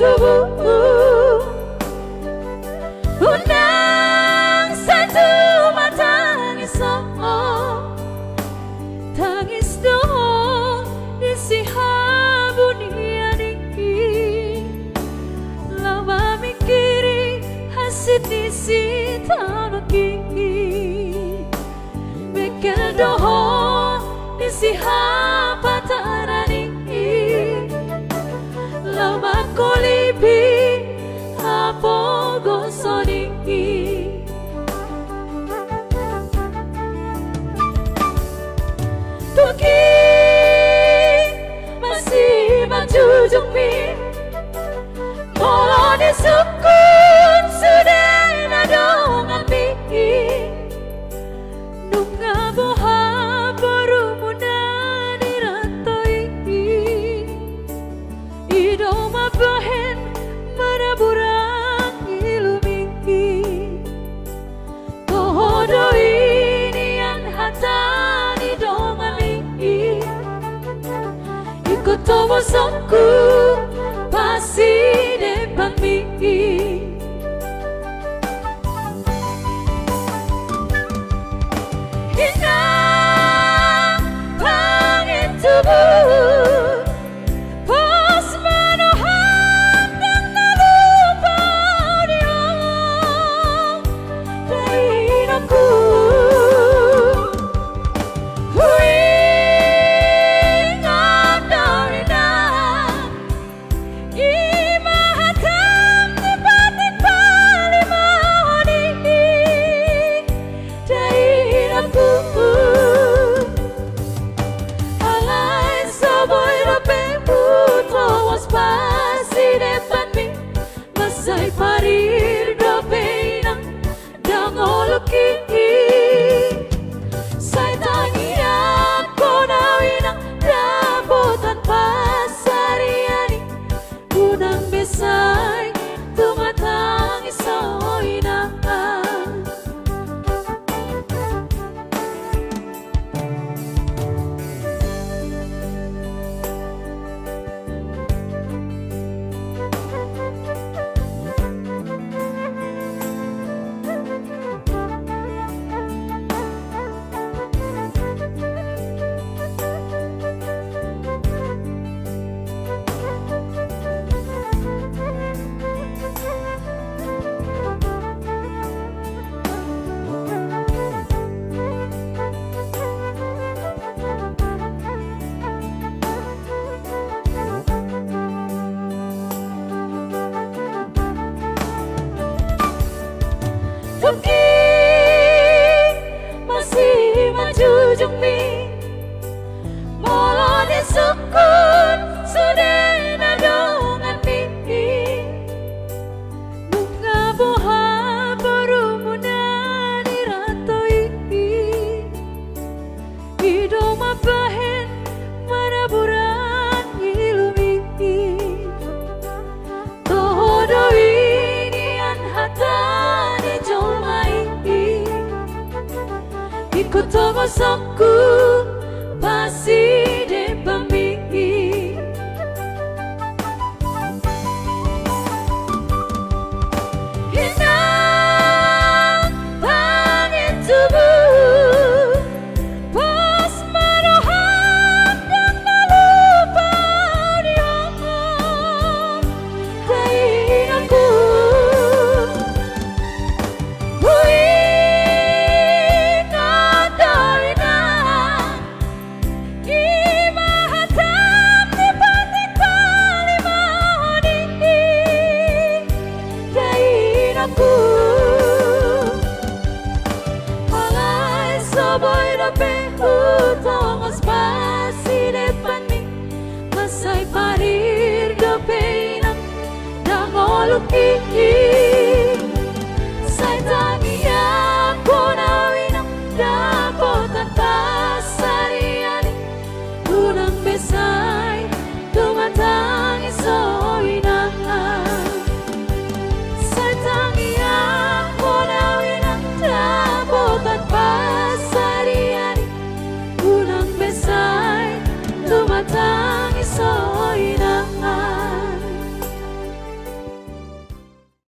tubuh. Unang satu matangis tangis doh isi habunian ini. Lama mikiri hasil isi tanaki. Mikir doh isi hapataran ini. Lama kolipi apa gosoni. Tuki masih menjunjung mi Moloni sukun sudah nadongan mi Nunga boha baru muda dirantoi Idoma bahen meraburang ilumi Tohodo ini yang hatani domani Ikut tomo songku pasti depan mi Inang langit tubuh Pos manoham dan nalupa dia Dainaku Huingan darina Imahatam di batin palimani Dainaku Alay sabay rapeng puto was pasi depan mi Masay parir dapay ng dangoloki Say tangi ako nawin ang rambutan pasariani Unang besay tumatang iso'y naman Tuki masih menjunjung mi Moloni sukun sudah nadongan mi Bunga boha baru muda dirantoi Idoma bahen maraburan ilumi Tohodo ini an hatani jomai Ikut tomo songku